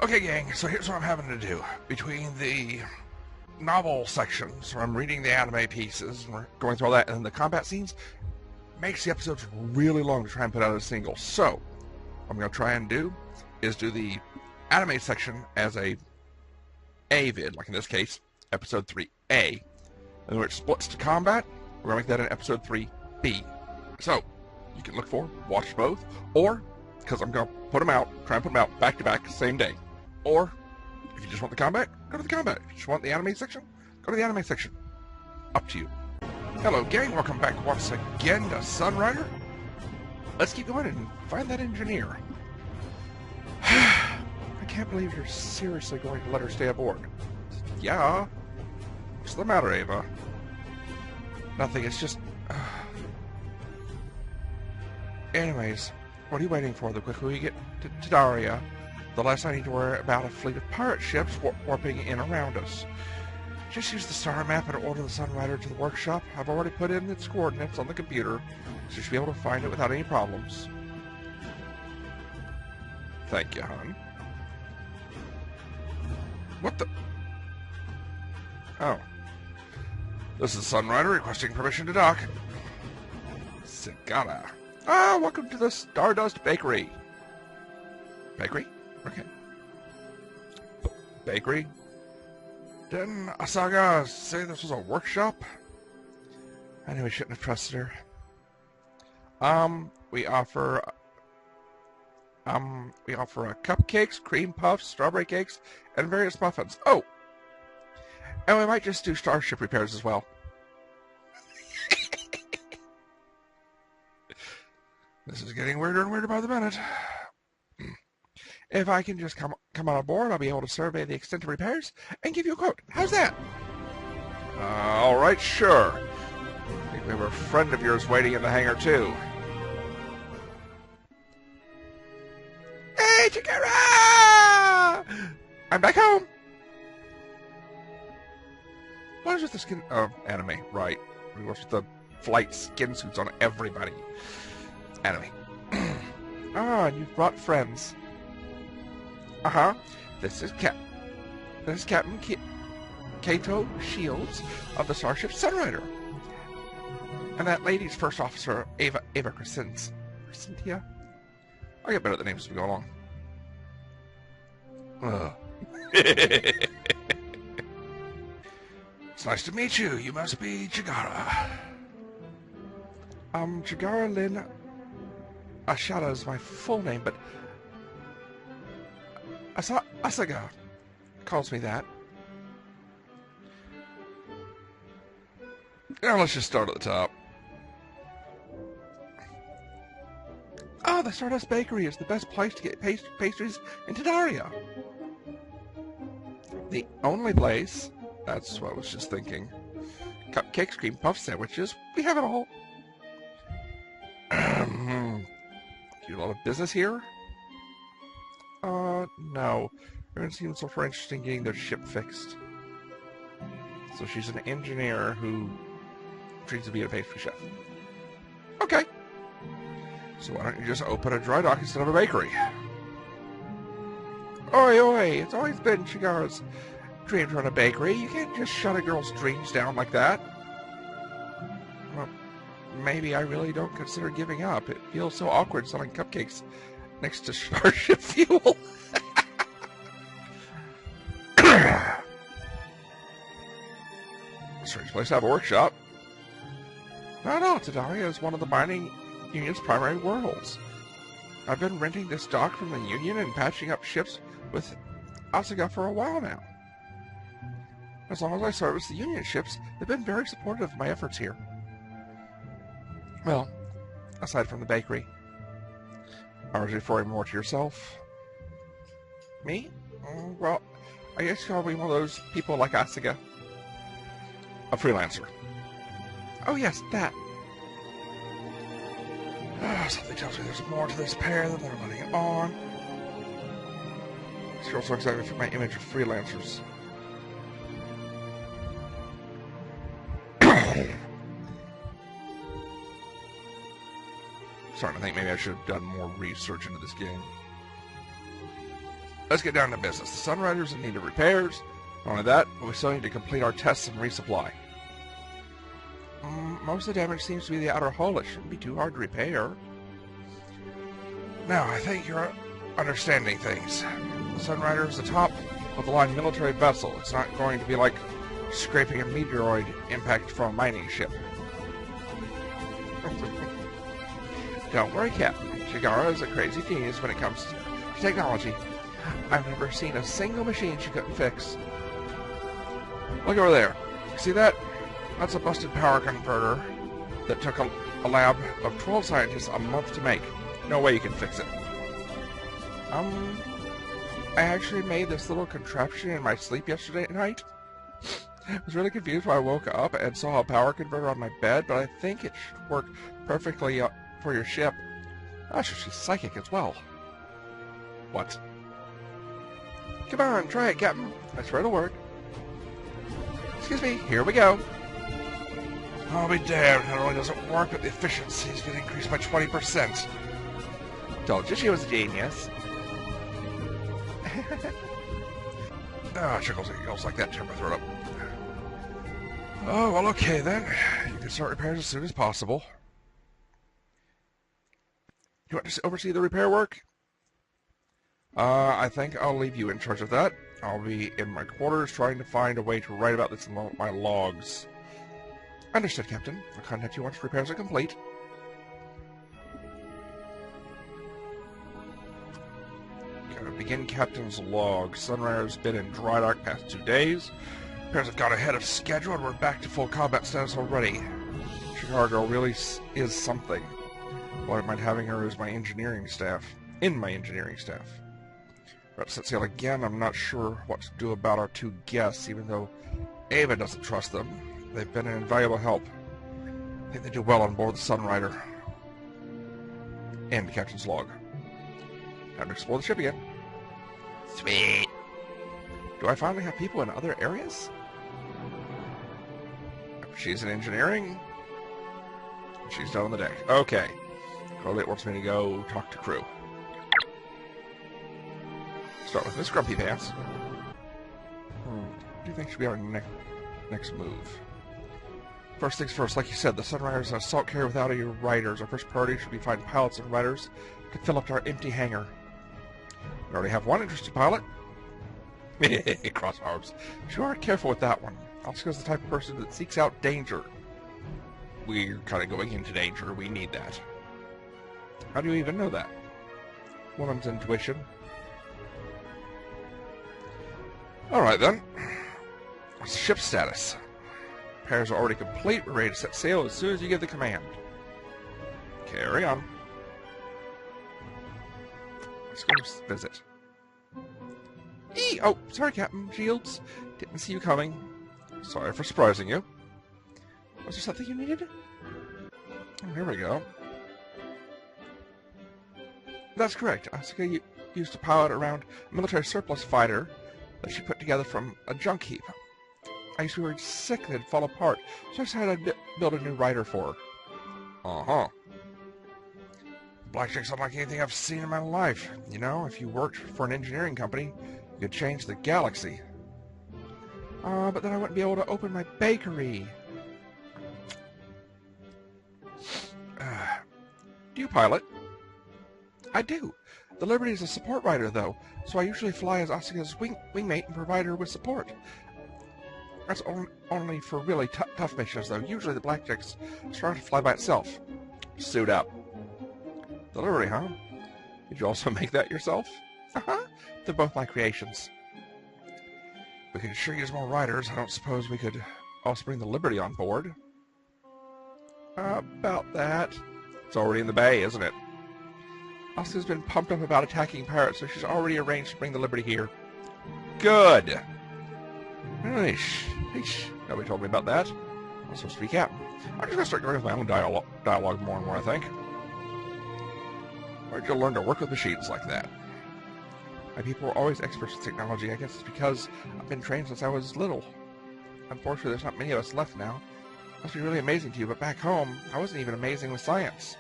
Okay, gang, so here's what I'm having to do. Between the novel sections, where I'm reading the anime pieces, and we're going through all that, and then the combat scenes, makes the episodes really long to try and put out a single. So, what I'm going to try and do is do the anime section as a vid, like in this case, episode 3A. And when it splits to combat, we're going to make that an episode 3B. So, you can look for, watch both, or, because I'm going to put them out, try and put them out back to back, same day. Or, if you just want the combat, go to the combat. If you just want the anime section, go to the anime section. Up to you. Hello, gang. Welcome back once again to Sunrider. Let's keep going and find that engineer. I can't believe you're seriously going to let her stay aboard. Yeah. What's the matter, Ava? Nothing. It's just... Anyways, what are you waiting for? The quicker we get to Daria, the less I need to worry about a fleet of pirate ships warping in around us. Just use the star map and order the Sunrider to the workshop. I've already put in its coordinates on the computer, so you should be able to find it without any problems. Thank you, hon. What the... Oh. This is Sunrider requesting permission to dock. Sagara. Ah, welcome to the Stardust Bakery. Bakery? Okay. Bakery? Didn't Asaga say this was a workshop? I knew we shouldn't have trusted her. We offer cupcakes, cream puffs, strawberry cakes, and various muffins. Oh! And we might just do starship repairs as well. This is getting weirder and weirder by the minute. If I can just come on board, I'll be able to survey the extent of repairs and give you a quote. How's that? All right, sure. I think we have a friend of yours waiting in the hangar, too. Hey, Chikara! I'm back home. What is with the skin... Oh, anime, right. We watched the flight skin suits on everybody. Anime. Ah, and you've brought friends. Uh-huh. This is Captain Kato Shields of the starship Sunrider. And that lady's first officer, Ava Crescentia. I'll get better at the names as we go along. It's nice to meet you. You must be Chigara. Chigara Lin Ashada is my full name, but Asaga calls me that. Now let's just start at the top. Ah, the Stardust Bakery is the best place to get pastries in Daria. The only place. That's what I was just thinking. Cupcakes, cream puff, sandwiches. We have it all. Do a lot of business here? No. Everyone seems so interested in getting their ship fixed. So she's an engineer who dreams of being a pastry chef. Okay. So why don't you just open a dry dock instead of a bakery? Oi, oi! It's always been Chigara's dream to run a bakery. You can't just shut a girl's dreams down like that. Well, maybe I really don't consider giving up. It feels so awkward selling cupcakes next to starship fuel. Strange place to have a workshop. No, Tadaria is one of the mining union's primary worlds. I've been renting this dock from the union and patching up ships with Asaga for a while now. As long as I service the union ships, they've been very supportive of my efforts here. Well, aside from the bakery. Are you referring more to yourself? Me? Well, I guess you'll be one of those people like Asaga. A freelancer. Oh yes, that. Something tells me there's more to this pair than they're letting it on. This girl's so excited for my image of freelancers. Starting to think maybe I should have done more research into this game. let's get down to business. The Sunrider's in need of repairs. Not only that, but we still need to complete our tests and resupply. Most of the damage seems to be the outer hull. It shouldn't be too hard to repair. Now, I think you're understanding things. The Sunrider is the top-of-the-line military vessel. It's not going to be like scraping a meteoroid impact from a mining ship. Don't worry, Captain. Shigara is a crazy genius when it comes to technology. I've never seen a single machine she couldn't fix. Look over there. See that? That's a busted power converter that took a lab of 12 scientists a month to make. No way you can fix it. I actually made this little contraption in my sleep yesterday night. I was really confused when I woke up and saw a power converter on my bed, but I think it should work perfectly for your ship. Actually, she's psychic as well. What? Come on, try it, Captain. I swear it'll work. Excuse me, here we go. I'll be damned, not only does it work, but the efficiency's been increased by 20%. Told you she was a genius. Chickles and giggles like that tear my throat up. Oh, well, okay then. You can start repairs as soon as possible. You want to oversee the repair work? I think I'll leave you in charge of that. I'll be in my quarters trying to find a way to write about this in my logs. Understood, Captain. I'll contact you once repairs are complete. Begin Captain's log. Sunrider's been in dry dock past 2 days. Repairs have got ahead of schedule and we're back to full combat status already. Chicago really is something. Why don't mind having her as my engineering staff. In my engineering staff. About to set sail again. I'm not sure what to do about our 2 guests, even though Ava doesn't trust them. They've been an invaluable help. I think they do well on board the Sunrider. End Captain's log. Time to explore the ship again. Sweet. Do I finally have people in other areas? She's in engineering. She's down on the deck. Okay. Corlett wants me to go talk to crew. Start with Miss Grumpy Pants. What do you think should be our next move? First things first, like you said, the Sunrider is an assault carrier without any riders. Our first priority should be find pilots and riders to fill up our empty hangar. We already have one interested pilot. Cross arms. If you are careful with that one. Asuka's the type of person that seeks out danger. We're kind of going into danger. We need that. How do you even know that? Woman's intuition. Alright then. What's the ship's status? Repairs are already complete. We're ready to set sail as soon as you give the command. Carry on. Let's go visit. Oh, sorry, Captain Shields. Didn't see you coming. Sorry for surprising you. Was there something you needed? Oh, here we go. That's correct. Asuka used to pilot around a military surplus fighter that she put together from a junk heap. I used to be sick and it'd fall apart, so I decided I'd build a new rider for her. Uh-huh. Blackjack's unlike anything I've seen in my life. You know, if you worked for an engineering company, you could change the galaxy. But then I wouldn't be able to open my bakery. Do you pilot? I do. The Liberty is a support rider, though, so I usually fly as Asuka's wingmate and provide her with support. That's only for really tough missions, though. Usually the Blackjack's strong to fly by itself. Suit up. The Liberty, huh? Did you also make that yourself? Uh-huh. They're both my creations. We could sure use more riders. I don't suppose we could also bring the Liberty on board. About that. It's already in the bay, isn't it? Asuka's been pumped up about attacking pirates, so she's already arranged to bring the Liberty here. Good! Eesh. Nobody told me about that. I'm supposed to be captain. I'm just gonna start going with my own dialogue more and more, I think. Where'd you learn to work with machines like that? My people were always experts in technology. I guess it's because I've been trained since I was little. Unfortunately, there's not many of us left now. It must be really amazing to you, but back home, I wasn't even amazing with science.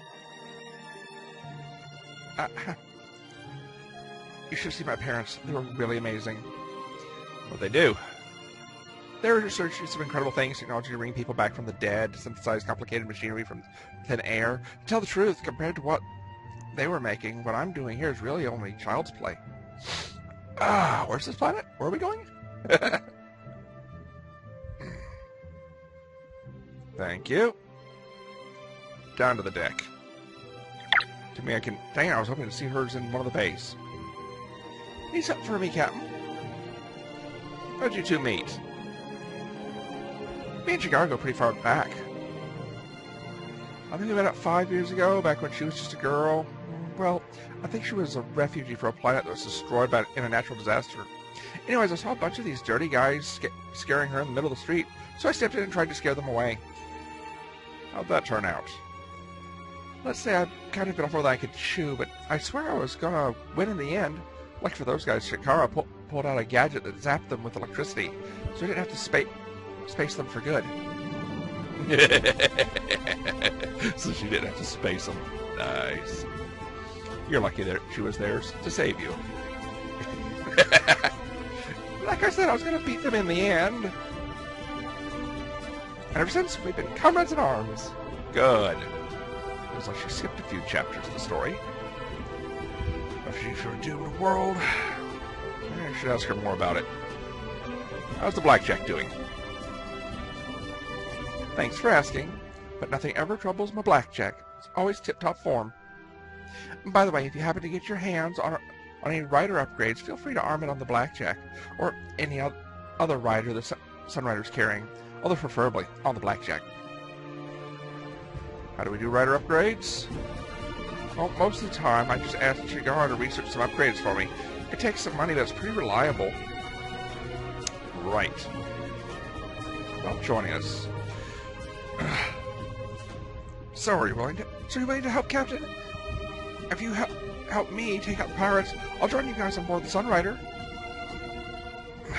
You should see my parents. They were really amazing. What they do? Their research do some incredible things, technology to bring people back from the dead, to synthesize complicated machinery from thin air. To tell the truth, compared to what they were making, what I'm doing here is really only child's play. Where's this planet? Where are we going? Thank you. Down to the deck. To me, dang it, I was hoping to see hers in one of the bays. Need something for me, Captain? How'd you two meet? Me and Chigar go pretty far back. I think we met up 5 years ago, back when she was just a girl. Well, I think she was a refugee for a planet that was destroyed in a natural disaster. Anyways, I saw a bunch of these dirty guys scaring her in the middle of the street, so I stepped in and tried to scare them away. How'd that turn out? Let's say I kind of bit off more than I could chew, but I swear I was gonna win in the end. Lucky for those guys, Shikara pulled out a gadget that zapped them with electricity, so we didn't have to space them for good. So she didn't have to space them. Nice. You're lucky that she was there to save you. Like I said, I was going to beat them in the end. And ever since, we've been comrades in arms. Good. Looks like she skipped a few chapters of the story. Refuge for a doomed world. I should ask her more about it. How's the blackjack doing? Thanks for asking, but nothing ever troubles my blackjack. It's always tip-top form. And by the way, if you happen to get your hands on any rider upgrades, feel free to arm it on the blackjack, or any other rider the Sunrider's carrying, although preferably on the blackjack. How do we do rider upgrades? Well, most of the time, I just ask Chigar to research some upgrades for me. It takes some money, but it's pretty reliable. Right. Well, joining us. So are you willing to help, Captain? If you help me take out the pirates, I'll join you guys on board the Sunrider.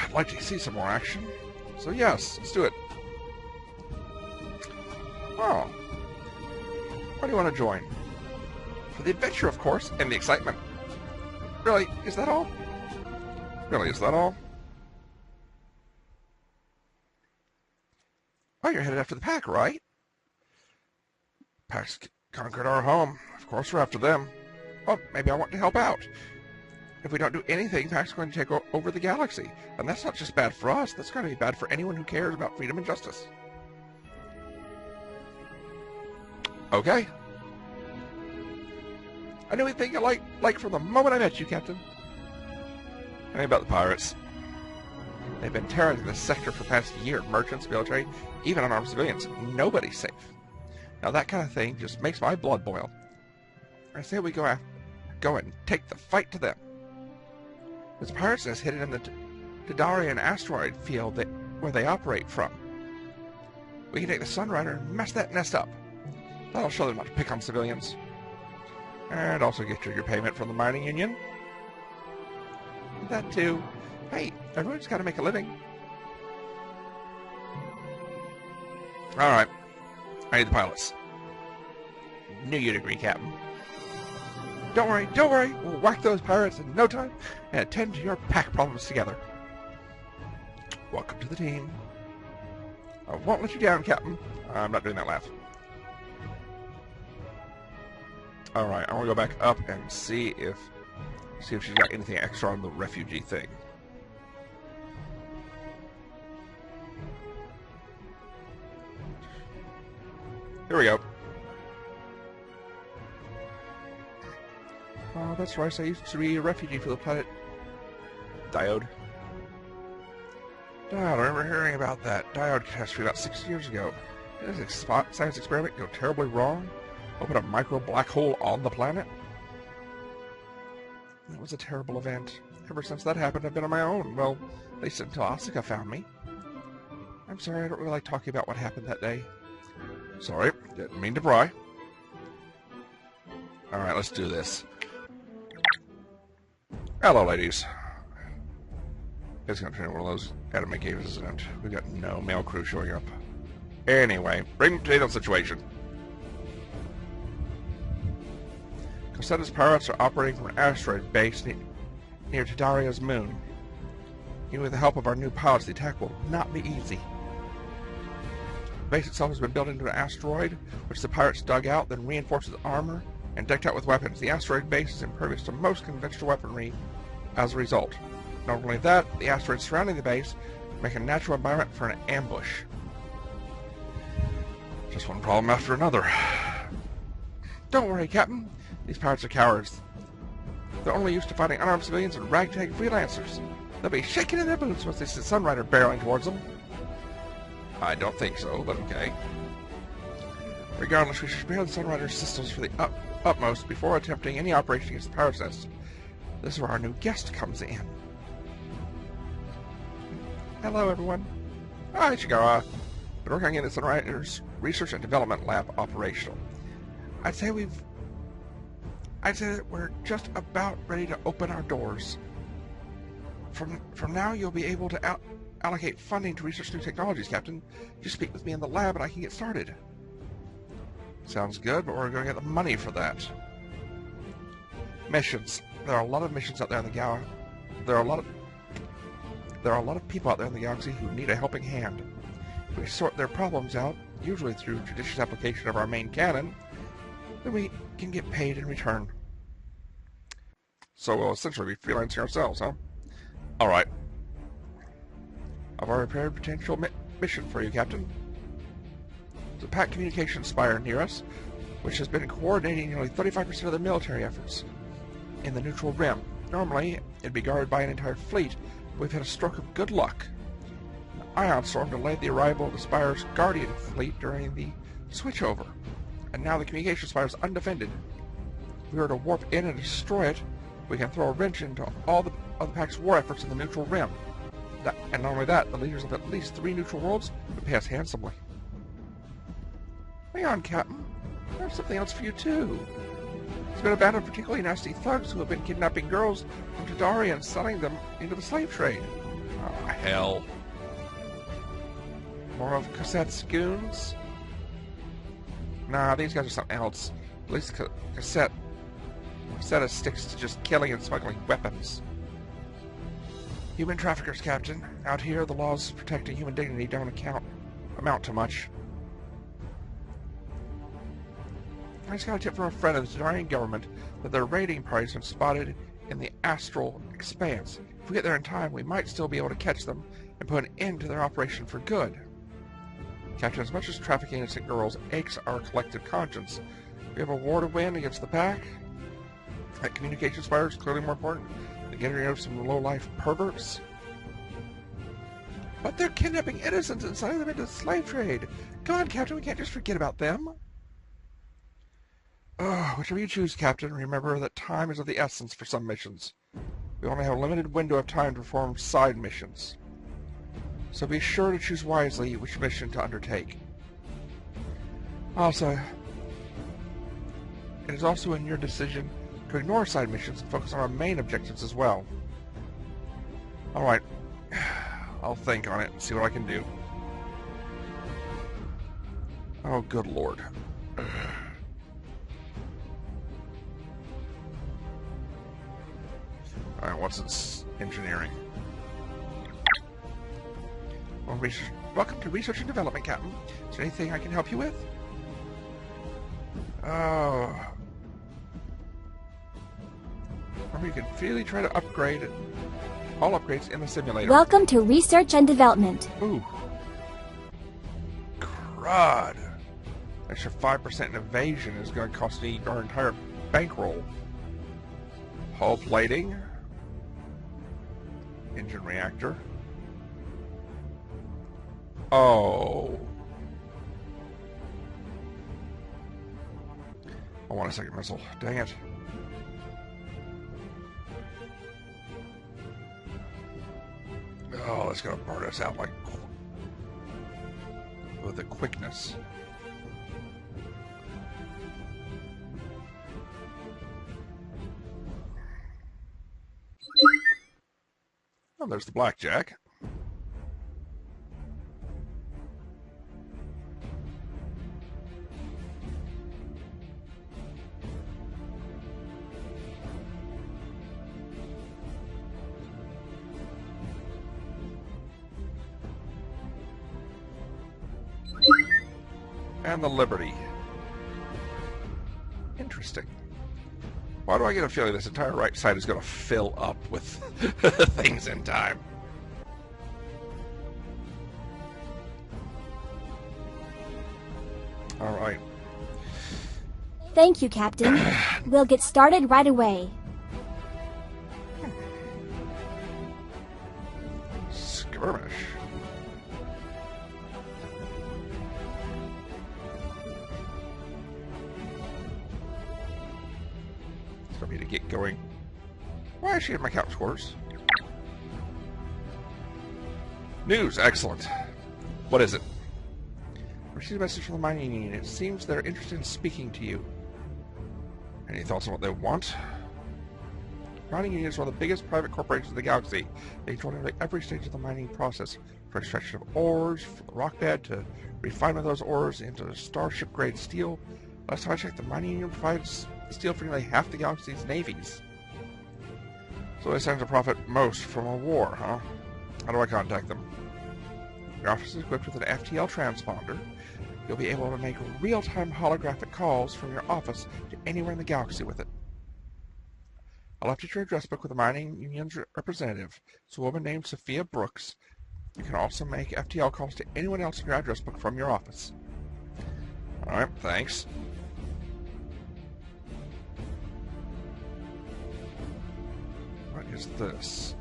I'd like to see some more action. So yes, let's do it. Oh. Why do you want to join? For the adventure, of course, and the excitement. Really, is that all? Really, is that all? Oh, you're headed after the pack, right? Pack's conquered our home. Of course we're after them. Well, maybe I want to help out. If we don't do anything, Pack's going to take over the galaxy. And that's not just bad for us, that's going to be bad for anyone who cares about freedom and justice. Okay. I knew anything you like from the moment I met you, Captain. Tell me about the pirates. They've been terrorizing this sector for the past year. Merchants, military, even unarmed civilians. Nobody's safe. Now that kind of thing just makes my blood boil. I say we go and take the fight to them. There's a pirate's nest hidden in the Tidarian asteroid field where they operate from. We can take the Sunrider and mess that nest up. That'll show them not to pick on civilians. And also get your payment from the mining union. That too. Hey, everyone's got to make a living. Alright. I need the pilots. Knew you'd agree, Captain. Don't worry. We'll whack those pirates in no time and attend to your pack problems together. Welcome to the team. I won't let you down, Captain. I'm not doing that laugh. Alright, I want to go back up and see if she's got anything extra on the refugee thing. Here we go. Oh, that's right. I used to be a refugee for the planet Diode. I remember hearing about that Diode catastrophe about 6 years ago. Did this science experiment go terribly wrong? Open a micro black hole on the planet? It was a terrible event. Ever since that happened, I've been on my own. Well, at least until Asuka found me. I'm sorry, I don't really like talking about what happened that day. Sorry, didn't mean to pry. Alright, let's do this. Hello, ladies. It's gonna turn into one of those anime games, isn't it? We've got no male crew showing up. Anyway, bring potato situation. Cosetta's pirates are operating from an asteroid base near Tadaria's moon. Even with the help of our new pilots, the attack will not be easy. The base itself has been built into an asteroid, which the pirates dug out, then reinforced with armor and decked out with weapons. The asteroid base is impervious to most conventional weaponry as a result. Not only that, the asteroids surrounding the base make a natural environment for an ambush. Just one problem after another. Don't worry, Captain. These pirates are cowards. They're only used to fighting unarmed civilians and ragtag freelancers. They'll be shaking in their boots once they see Sunrider barreling towards them. I don't think so, but okay. Regardless, we should prepare the Sunrider systems for the utmost before attempting any operation against the pirate's nest. This is where our new guest comes in. Hello, everyone. Hi, Shigara. Been working on getting the Sunrider's Research and Development Lab operational. I'd say that we're just about ready to open our doors. From now, you'll be able to allocate funding to research new technologies, Captain. Just speak with me in the lab and I can get started. Sounds good, but we're going to get the money for that. Missions. There are a lot of missions out there in the galaxy. There are a lot of people out there in the galaxy who need a helping hand. If we sort their problems out, usually through judicious application of our main cannon, then we can get paid in return. So we'll essentially be freelancing ourselves, huh? Alright. I've already prepared a potential mission for you, Captain. There's a packed communications spire near us, which has been coordinating nearly 35% of the military efforts in the neutral rim. Normally, it'd be guarded by an entire fleet, but we've had a stroke of good luck. An ion storm delayed the arrival of the spire's Guardian fleet during the switchover, and now the communications spire is undefended. If we were to warp in and destroy it, we can throw a wrench into all the Pack's war efforts in the neutral rim. And not only that, the leaders of at least 3 neutral worlds would pay us handsomely. Hang on, Captain. I have something else for you, too. There's been a band of particularly nasty thugs who have been kidnapping girls from Tadaria and selling them into the slave trade. Oh, hell. More of Cossette's goons? Nah, these guys are something else. At least Cossette sticks to just killing and smuggling weapons. Human traffickers, Captain. Out here, the laws protecting human dignity don't amount to much. I just got a tip from a friend of the Tadarian government that their raiding parties have been spotted in the astral expanse. If we get there in time, we might still be able to catch them and put an end to their operation for good. Captain, as much as trafficking innocent girls aches our collective conscience, we have a war to win against the Pack. That communication spire is clearly more important than getting rid of some low-life perverts. But they're kidnapping innocents and selling them into the slave trade. Come on, Captain, we can't just forget about them. Whichever you choose, Captain, remember that time is of the essence for some missions. We only have a limited window of time to perform side missions. So be sure to choose wisely which mission to undertake. Also, it is also in your decision to ignore side missions and focus on our main objectives as well. Alright, I'll think on it and see what I can do. Oh, good lord. Alright, what's its engineering? Well, welcome to Research and Development, Captain. Is there anything I can help you with? Oh. Or you can freely try to upgrade all upgrades in the simulator. Welcome to Research and Development. Ooh. Crud. Extra 5% in evasion is going to cost me our entire bankroll. Hull plating. Engine reactor. Oh. I want a second missile. Dang it. Oh, that's gonna burn us out like with a quickness. Oh, there's the blackjack. And the Liberty. Interesting. Why do I get a feeling this entire right side is going to fill up with things in time? Alright. Thank you, Captain. We'll get started right away. Skirmish. It's for me to get going. Why is she in my couch quarters? News, excellent. What is it? I received a message from the mining union. It seems they're interested in speaking to you. Any thoughts on what they want? The mining union is one of the biggest private corporations in the galaxy. They control nearly every stage of the mining process, from extraction of ores, from the rock bed, to refinement of those ores into starship-grade steel. Last time I checked, the mining union provides steel for nearly half the galaxy's navies. So they stand to profit most from a war, huh? How do I contact them? Your office is equipped with an FTL transponder. You'll be able to make real-time holographic calls from your office to anywhere in the galaxy with it. I'll left your address book with the mining union's representative. It's a woman named Sophia Brooks. You can also make FTL calls to anyone else in your address book from your office. Alright, thanks. What is this?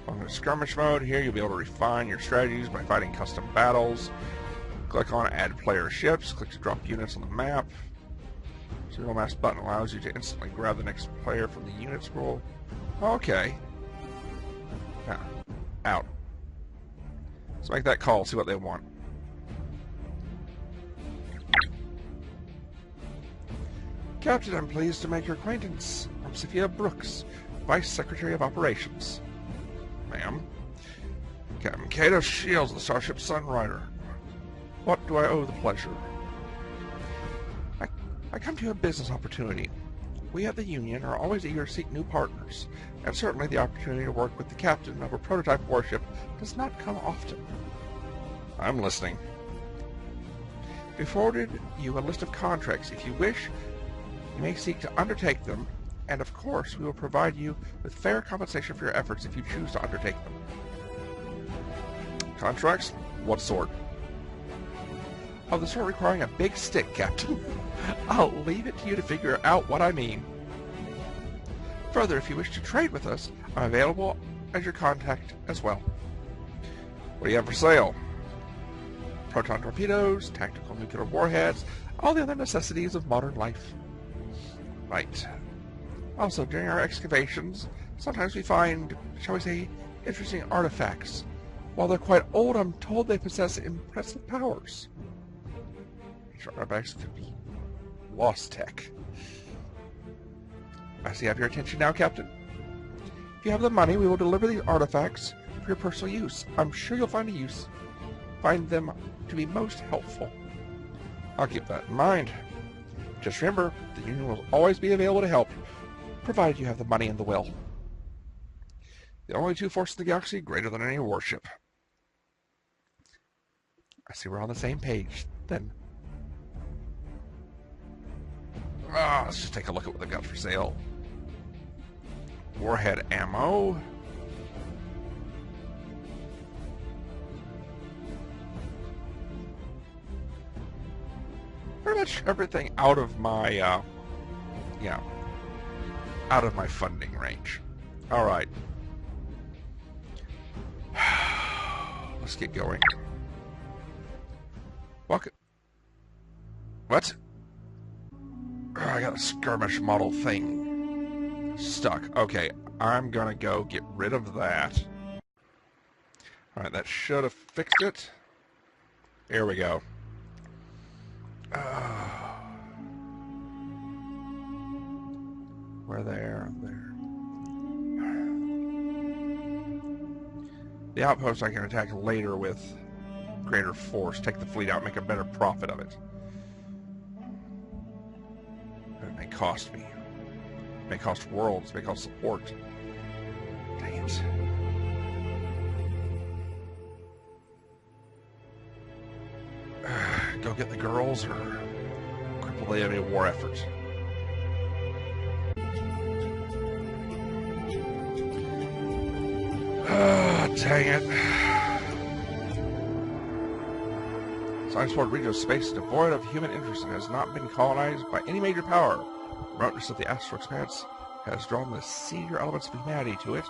On the skirmish mode here, you'll be able to refine your strategies by fighting custom battles. Click on Add Player Ships. Click to drop units on the map. Serial Mass button allows you to instantly grab the next player from the unit scroll. Okay. Now, out. Let's make that call, see what they want. Captain, I'm pleased to make your acquaintance. I'm Sophia Brooks, Vice Secretary of Operations. Ma'am. Captain Kato Shields of the starship Sunrider. What do I owe the pleasure? I come to you a business opportunity. We at the Union are always eager to seek new partners, and certainly the opportunity to work with the captain of a prototype warship does not come often. I'm listening. We forwarded you a list of contracts. If you wish, you may seek to undertake them, and of course we will provide you with fair compensation for your efforts if you choose to undertake them. Contracts? What sort? Of the sort requiring a big stick, Captain. I'll leave it to you to figure out what I mean. Further, if you wish to trade with us, I'm available as your contact as well. What do you have for sale? Proton torpedoes, tactical nuclear warheads, all the other necessities of modern life. Right. Also, during our excavations, sometimes we find, shall we say, interesting artifacts. While they're quite old, I'm told they possess impressive powers. Artifacts could be lost tech. I see you have your attention now, Captain. If you have the money, we will deliver these artifacts for your personal use. I'm sure you'll find them to be most helpful. I'll keep that in mind. Just remember, the Union will always be available to help, provided you have the money and the will. The only two forces in the galaxy greater than any warship. I see we're on the same page, then. Let's just take a look at what they've got for sale. Warhead ammo. Pretty much everything out of my, out of my funding range. All right. Let's get going. What? I got a skirmish model thing stuck. Okay, I'm gonna go get rid of that. Alright, that should have fixed it. Here we go. Where there. The outpost I can attack later with greater force. Take the fleet out, make a better profit of it. It may cost me. It may cost worlds. It may cost support. Dang it. go get the girls or cripple the enemy war effort. Dang it. Science-Ford region of space devoid of human interest and has not been colonized by any major power. Remoteness of the astral expanse has drawn the seedier elements of humanity to it,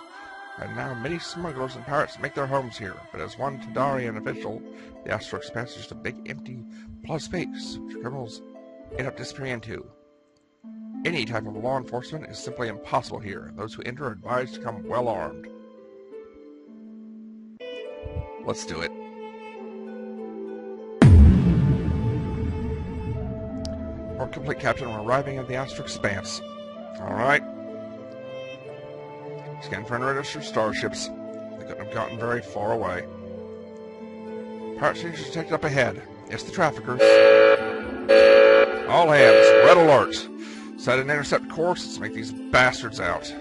and now many smugglers and pirates make their homes here. But as one Tadarian official, the astral expanse is just a big empty plot of space which criminals end up disappearing into. Any type of law enforcement is simply impossible here. Those who enter are advised to come well armed. Let's do it. Work complete, Captain. We're arriving at the astral expanse. Alright. Scan for unregistered starships. They couldn't have gotten very far away. Pirate strangers detected up ahead. It's the traffickers. All hands, red alert. Set an intercept course. Let's make these bastards out.